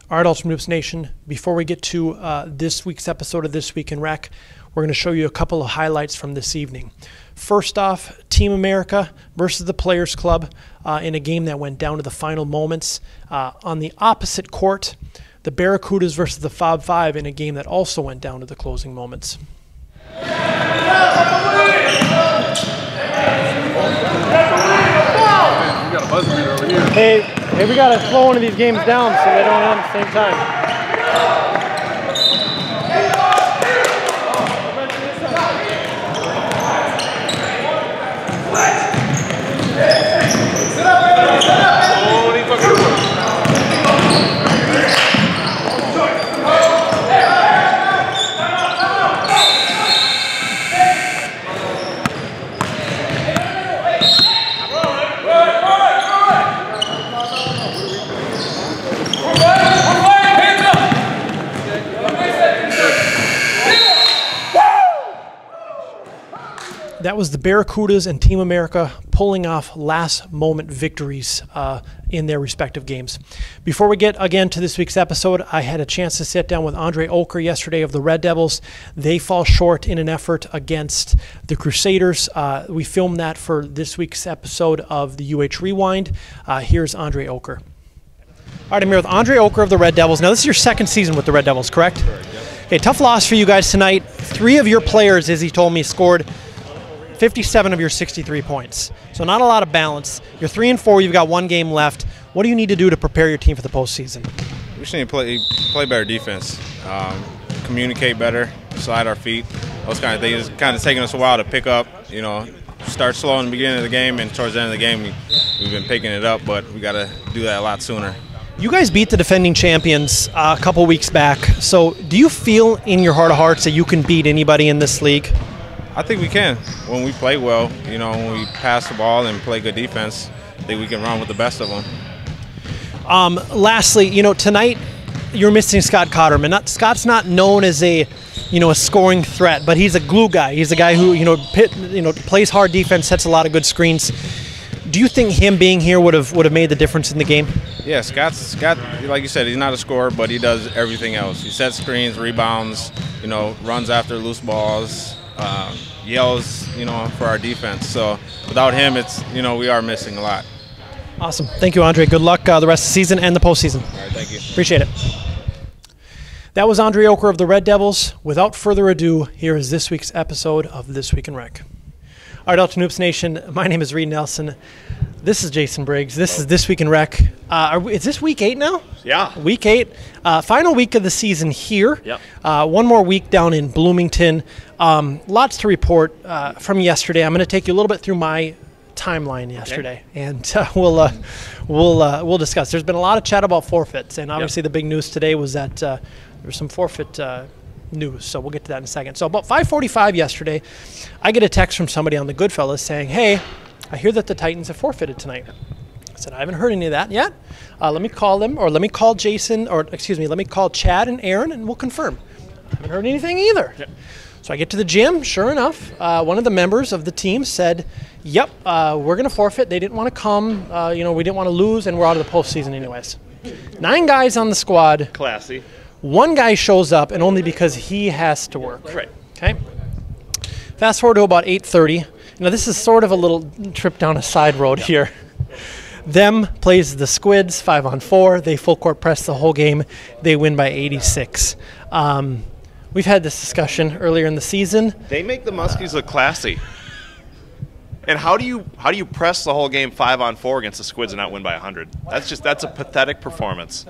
All right, Ultimate Hoops Nation, before we get to this week's episode of This Week in Rec, we're going to show you a couple of highlights from this evening. First off, Team America versus the Players Club in a game that went down to the final moments. On the opposite court, the Barracudas versus the Fob 5 in a game that also went down to the closing moments. Hey, we got to slow one of these games down so they don't end at the same time. That was the Barracudas and Team America pulling off last-moment victories in their respective games. Before we get, again, to this week's episode, I had a chance to sit down with Andre Oker yesterday of the Red Devils. They fall short in an effort against the Crusaders. We filmed that for this week's episode of the UH Rewind. Here's Andre Oker. All right, I'm here with Andre Oker of the Red Devils. Now, this is your second season with the Red Devils, correct? Correct, yeah. Okay, tough loss for you guys tonight. 3 of your players, as he told me, scored 57 of your 63 points. So not a lot of balance. You're 3-4. You've got 1 game left. What do you need to do to prepare your team for the postseason? We just need to play better defense, communicate better, slide our feet, those kind of things. It's kind of taking us a while to pick up. You know, start slow in the beginning of the game, and towards the end of the game, we've been picking it up. But we got to do that a lot sooner. You guys beat the defending champions a couple weeks back. So do you feel in your heart of hearts that you can beat anybody in this league? I think we can. When we play well, you know, when we pass the ball and play good defense, I think we can run with the best of them. Lastly, you know, tonight you're missing Scott Cotterman. Scott's not known as a scoring threat, but he's a glue guy. He's a guy who plays hard defense, sets a lot of good screens. Do you think him being here would have made the difference in the game? Yeah, Scott, like you said, he's not a scorer, but he does everything else. He sets screens, rebounds, runs after loose balls. Yells, for our defense. So without him, we are missing a lot. Awesome. Thank you, Andre. Good luck the rest of the season and the postseason. All right, thank you. Appreciate it. That was Andre Oker of the Red Devils. Without further ado, here is this week's episode of This Week in Rec. All right, Ultimate Hoops Nation, my name is Reid Nelson. This is Jason Briggs. This is This Week in Rec. Is this week 8 now? Yeah. Week 8. Final week of the season here. Yep. 1 more week down in Bloomington. Lots to report from yesterday. I'm going to take you a little bit through my timeline yesterday, and we'll discuss. There's been a lot of chat about forfeits, and obviously the big news today was that there was some forfeit news, so we'll get to that in a second. So about 5:45 yesterday, I get a text from somebody on the Goodfellas saying, "Hey, I hear that the Titans have forfeited tonight." I said, "I haven't heard any of that yet. Let me call them, or let me call Jason, or excuse me, let me call Chad and Aaron, and we'll confirm." I haven't heard anything either. Yep. So I get to the gym. Sure enough, one of the members of the team said, "Yep, we're going to forfeit. They didn't want to come. We didn't want to lose, and we're out of the postseason anyways." 9 guys on the squad. Classy. 1 guy shows up, and only because he has to work. Right. Okay. Fast forward to about 8:30. Now this is sort of a little trip down a side road here. Them plays the Squids 5-on-4. They full court press the whole game. They win by 86. We've had this discussion earlier in the season. They make the Muskies look classy. And how do you press the whole game 5-on-4 against the Squids and not win by 100? That's a pathetic performance.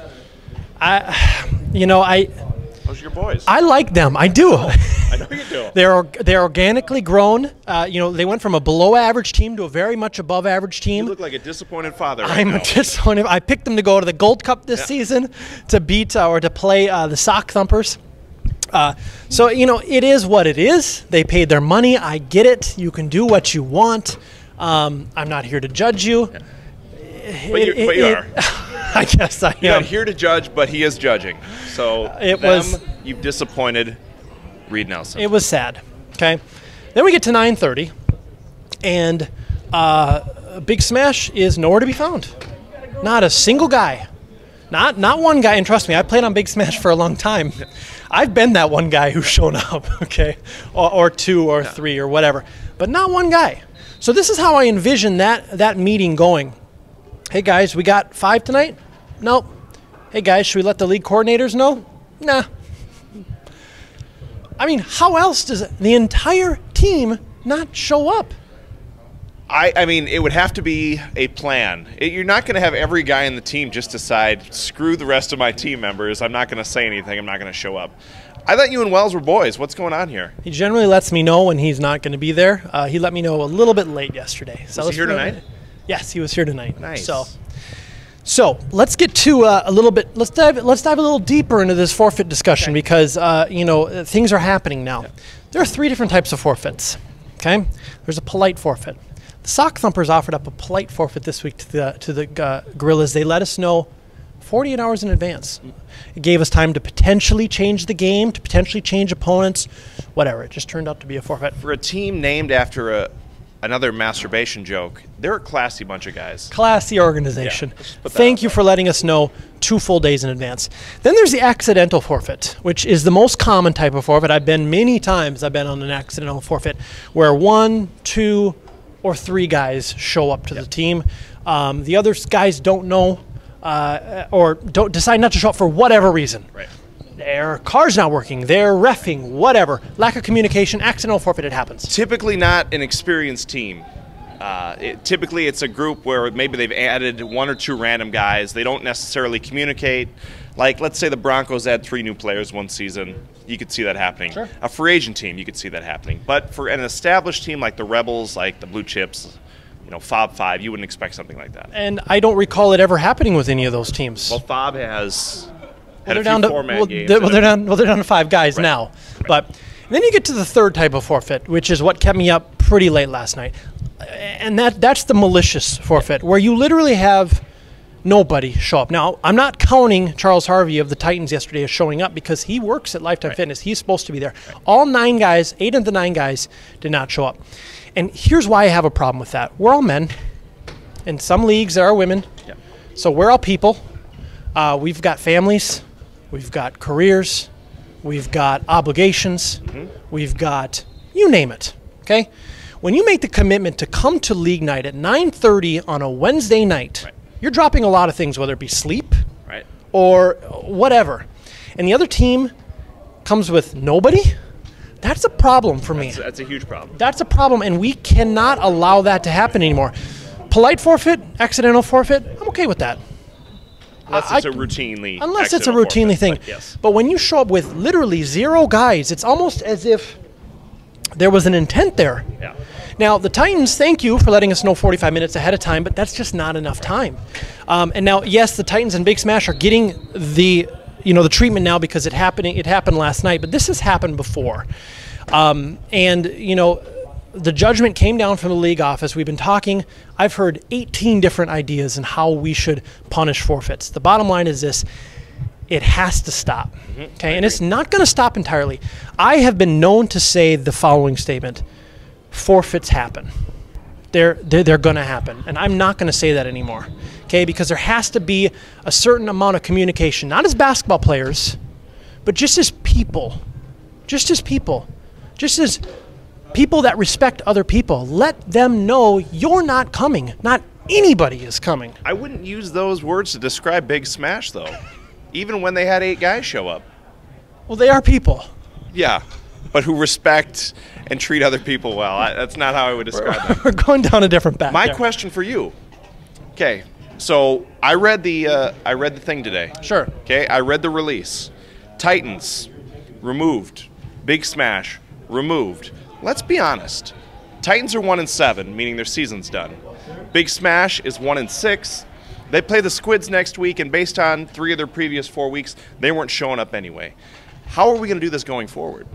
Those are your boys. I like them. I do. I know you do. They're organically grown. They went from a below-average team to a very much above-average team. You look like a disappointed father right I'm now. disappointed. I picked them to go to the Gold Cup this season to beat or to play the Sock Thumpers. It is what it is. They paid their money. I get it. You can do what you want. I'm not here to judge you. Yeah. But you are. I guess I am. You're not here to judge, but he is judging. So you've disappointed Reid Nelson. It was sad. Okay. Then we get to 9:30, and Bigsmash is nowhere to be found. Not a single guy. Not one guy, and trust me, I played on Big Smash for a long time. I've been that one guy who's shown up, okay, or two or three or whatever, but not one guy. So this is how I envision that meeting going. Hey guys, we got 5 tonight? Nope. Hey guys, should we let the league coordinators know? Nah. I mean, how else does the entire team not show up? I mean, it would have to be a plan. You're not going to have every guy in the team just decide, screw the rest of my team members. I'm not going to say anything. I'm not going to show up. I thought you and Wells were boys. What's going on here? He generally lets me know when he's not going to be there. He let me know a little bit late yesterday. Was he here tonight? Yes, he was here tonight. Nice. So let's get to a little bit. Let's dive a little deeper into this forfeit discussion because things are happening now. Yeah. There are 3 different types of forfeits. Okay, there's a polite forfeit. The Sock Thumpers offered up a polite forfeit this week to the Gorillas. They let us know 48 hours in advance. It gave us time to potentially change the game, to potentially change opponents, whatever. It just turned out to be a forfeit. For a team named after another masturbation joke, they're a classy bunch of guys. Classy organization. Yeah, thank you for letting us know 2 full days in advance. Then there's the accidental forfeit, which is the most common type of forfeit. I've been on an accidental forfeit where 1, 2, or 3 guys show up to the team. The other guys don't know or don't decide not to show up for whatever reason. Right. Their car's not working, they're reffing, whatever. Lack of communication, accidental forfeit, it happens. Typically not an experienced team. Typically it's a group where maybe they've added 1 or 2 random guys. They don't necessarily communicate. Like, let's say the Broncos add 3 new players one season. You could see that happening. Sure. A free agent team, you could see that happening. But for an established team like the Rebels, like the Blue Chips, Fob 5, you wouldn't expect something like that. And I don't recall it ever happening with any of those teams. Well, Fob has had they're a few down to, four-man games. They're down to 5 guys now. Right. But then you get to the third type of forfeit, which is what kept me up pretty late last night. And that's the malicious forfeit, where you literally have nobody show up. Now, I'm not counting Charles Harvey of the Titans yesterday as showing up because he works at Lifetime Fitness. He's supposed to be there. All 9 guys, 8 of the 9 guys did not show up. And here's why I have a problem with that. We're all men. In some leagues, there are women. Yeah. So we're all people. We've got families. We've got careers. We've got obligations. We've got, you name it, okay? When you make the commitment to come to league night at 9:30 on a Wednesday night, you're dropping a lot of things, whether it be sleep or whatever. And the other team comes with nobody, that's a problem for me. That's a huge problem. That's a problem, and we cannot allow that to happen anymore. Polite forfeit, accidental forfeit, I'm okay with that. Unless it's a routinely thing. But, yes. But when you show up with literally 0 guys, it's almost as if there was an intent there. Yeah. Now, the Titans, thank you for letting us know 45 minutes ahead of time, but that's just not enough time. And now, yes, the Titans and Bigsmash are getting the treatment now because it happened last night, but this has happened before. The judgment came down from the league office. We've been talking. I've heard 18 different ideas on how we should punish forfeits. The bottom line is this. It has to stop. Okay, and it's not going to stop entirely. I have been known to say the following statement. Forfeits happen. They're going to happen. And I'm not going to say that anymore. Okay, because there has to be a certain amount of communication, not as basketball players, but just as people. Just as people. Just as people that respect other people. Let them know you're not coming. Not anybody is coming. I wouldn't use those words to describe Big Smash, though. Even when they had 8 guys show up. Well, they are people. Yeah, but who respect and treat other people well. That's not how I would describe them. We're going down a different path. My question for you. Okay, so I read the thing today. Sure. Okay, I read the release. Titans removed. Big Smash removed. Let's be honest. Titans are 1-7, meaning their season's done. Big Smash is 1-6. They play the Squids next week, and based on 3 of their previous 4 weeks, they weren't showing up anyway. How are we going to do this going forward?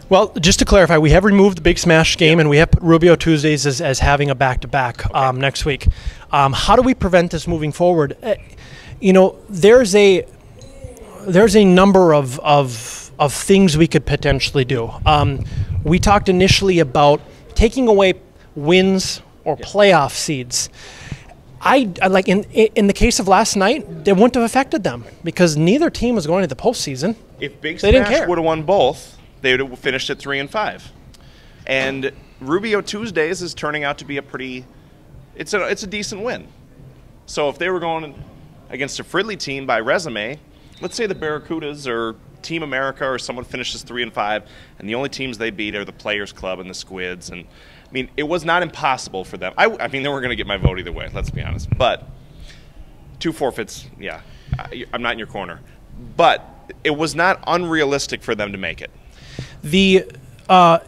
Well, just to clarify, we have removed the Big Smash game, and we have put Rubio Tuesdays as having a back-to-back next week. How do we prevent this moving forward? There's a number of things we could potentially do. We talked initially about taking away wins or playoff seeds. I like in the case of last night, it wouldn't have affected them because neither team was going to the postseason. If Big They didn't Smash care. would have won both, they would have finished at 3-5. And Rubio Tuesdays is turning out to be it's a decent win. So if they were going against a Fridley team by resume, let's say the Barracudas or Team America or someone finishes 3-5, and the only teams they beat are the Players Club and the Squids. And I mean, it was not impossible for them. I mean, they weren't going to get my vote either way, let's be honest. But 2 forfeits, yeah, I'm not in your corner. But it was not unrealistic for them to make it.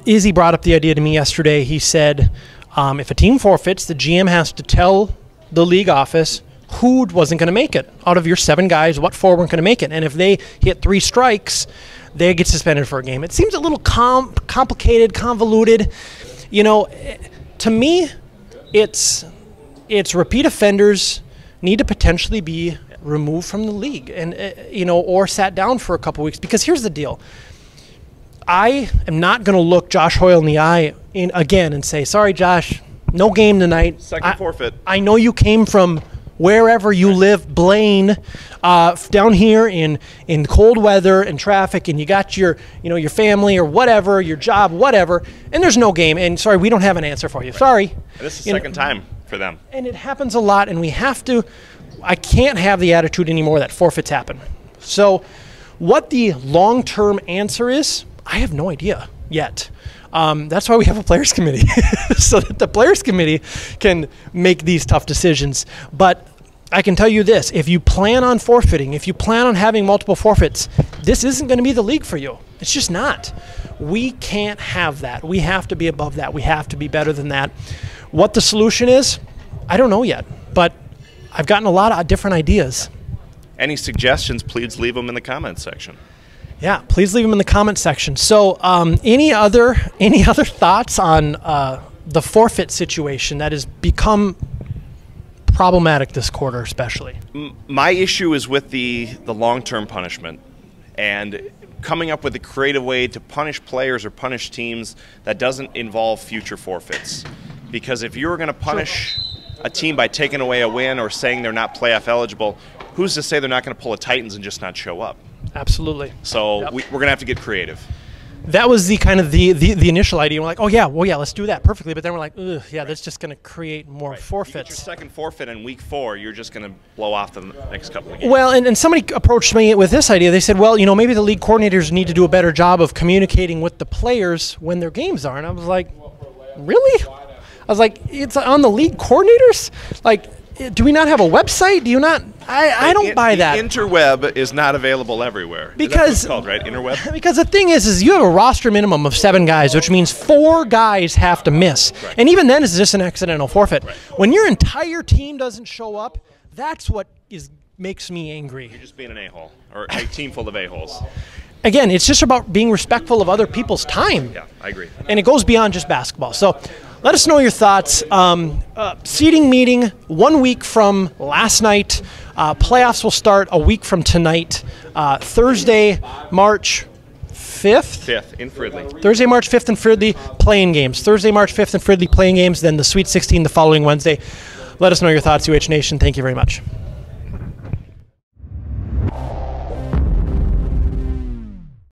Izzy brought up the idea to me yesterday. He said, if a team forfeits, the GM has to tell the league office who wasn't going to make it. Out of your 7 guys, what 4 weren't going to make it? And if they hit 3 strikes, they get suspended for a game. It seems a little complicated, convoluted. You know, to me, it's repeat offenders need to potentially be removed from the league and or sat down for a couple weeks. Because here's the deal. I am not going to look Josh Hoyle in the eye again and say, sorry, Josh, no game tonight. Second forfeit. I know you came from wherever you live, Blaine, down here in cold weather and traffic, and you got your family or whatever, your job, whatever, and there's no game. And sorry, we don't have an answer for you. Right. Sorry. And this is the second time for them. And it happens a lot, and we have to. I can't have the attitude anymore that forfeits happen. So, what the long-term answer is, I have no idea yet. That's why we have a players committee, so that the players committee can make these tough decisions. But I can tell you this, if you plan on forfeiting, if you plan on having multiple forfeits, this isn't going to be the league for you. It's just not. We can't have that. We have to be above that. We have to be better than that. What the solution is, I don't know yet, but I've gotten a lot of different ideas. Any suggestions, please leave them in the comments section. Yeah, please leave them in the comment section. So, any other thoughts on the forfeit situation that has become problematic this quarter, especially? My issue is with the long-term punishment and coming up with a creative way to punish players or punish teams that doesn't involve future forfeits. Because if you're going to punish a team by taking away a win or saying they're not playoff eligible, who's to say they're not going to pull a Titans and just not show up? Absolutely. So we're going to have to get creative. That was the kind of the initial idea. We're like, oh yeah, well yeah, let's do that perfectly. But then we're like, ugh, yeah, that's just going to create more forfeits. You get your second forfeit in week 4, you're just going to blow off the next couple of games. Well, and somebody approached me with this idea. They said, well, maybe the league coordinators need to do a better job of communicating with the players when their games are. And I was like, really? I was like, it's on the league coordinators? Like, do we not have a website? Do you not? I don't buy that. The interweb is not available everywhere. Because that's what it's called, right? Interweb? Because the thing is you have a roster minimum of 7 guys, which means 4 guys have to miss. Right. And even then, it's just an accidental forfeit. Right. When your entire team doesn't show up, that's what makes me angry. You're just being an a-hole, or a team full of a-holes. Again, it's just about being respectful of other people's time. Yeah, I agree. And it goes beyond just basketball. So let us know your thoughts. Seating meeting 1 week from last night. Playoffs will start a week from tonight. Thursday, March 5th? 5th in Fridley. Thursday, March 5th in Fridley, playing games. Thursday, March 5th in Fridley, playing games. Then the Sweet 16 the following Wednesday. Let us know your thoughts, UH Nation. Thank you very much.